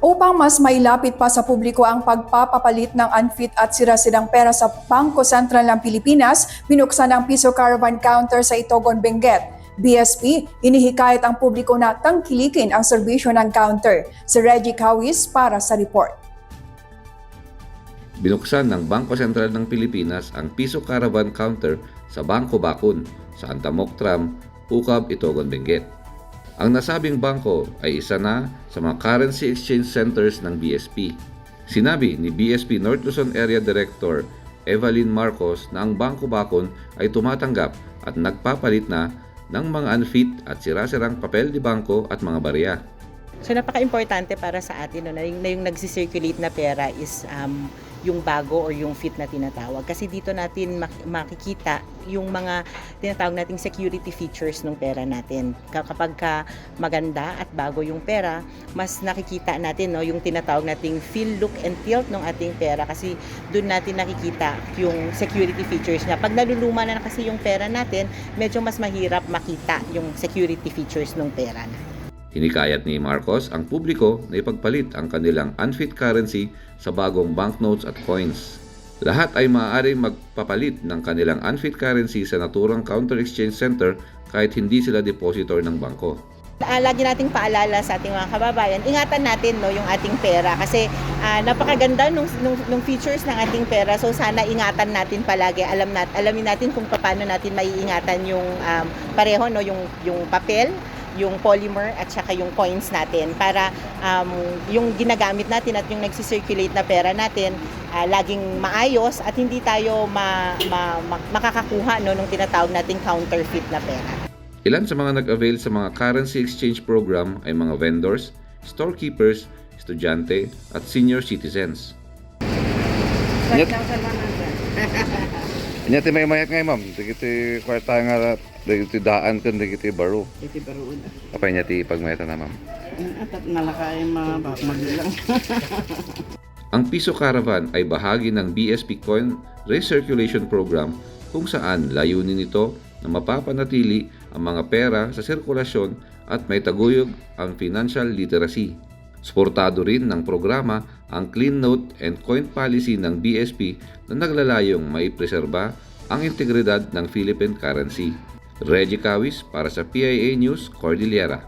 Upang mas mailapit pa sa publiko ang pagpapapalit ng unfit at sira-sirang pera sa Bangko Sentral ng Pilipinas, binuksan ang Piso Caravan Counter sa Itogon, Benguet. BSP, inihikayat ang publiko na tangkilikin ang serbisyo ng counter. Si Reggie Cawis para sa report. Binuksan ng Bangko Sentral ng Pilipinas ang Piso Caravan Counter sa Bangko Bakun, sa Antamok Tram, Ukab, Itogon, Benguet. Ang nasabing bangko ay isa na sa mga currency exchange centers ng BSP. Sinabi ni BSP North Luzon Area Director Evelyn Marcos na ang Bangko Bakun ay tumatanggap at nagpapalit na ng mga unfit at sira-sirang papel de bangko at mga barya. So napaka-importante para sa atin na yung nagsi-circulate na pera is yung bago or yung fit na tinatawag. Kasi dito natin makikita yung mga tinatawag nating security features ng pera natin. Kapag maganda at bago yung pera, mas nakikita natin yung tinatawag nating feel, look, and tilt ng ating pera kasi doon natin nakikita yung security features niya. Pag naluluma na kasi yung pera natin, medyo mas mahirap makita yung security features ng pera natin. Hinikayat ni Marcos ang publiko na ipagpalit ang kanilang unfit currency sa bagong banknotes at coins. Lahat ay maaaring magpapalit ng kanilang unfit currency sa naturang counter exchange center kahit hindi sila depositor ng bangko. Lagi nating paalala sa ating mga kababayan, ingatan natin yung ating pera kasi napakaganda nung features ng ating pera. So sana ingatan natin palagi. Alamin natin kung paano natin maiingatan yung pareho yung papel, yung polymer at saka yung coins natin para yung ginagamit natin at yung nagsi-circulate na pera natin laging maayos at hindi tayo makakakuha nung tinatawag nating counterfeit na pera. Ilan sa mga nag-avail sa mga currency exchange program ay mga vendors, storekeepers, estudyante at senior citizens. Nyati may mayat ngay ma'am, digiti kwarta nga, digiti daan kan, digiti baro. Iti baruon. Apa nyati pagmayata na ma'am? At nalakay magilang. Ang Piso Caravan ay bahagi ng BSP Coin Recirculation Program kung saan layunin nito na mapapanatili ang mga pera sa sirkulasyon at may taguyod ang financial literacy. Suportado rin ng programa ang Clean Note and Coin Policy ng BSP na naglalayong maipreserba ang integridad ng Philippine currency. Reggie Cawis para sa PIA News, Cordillera.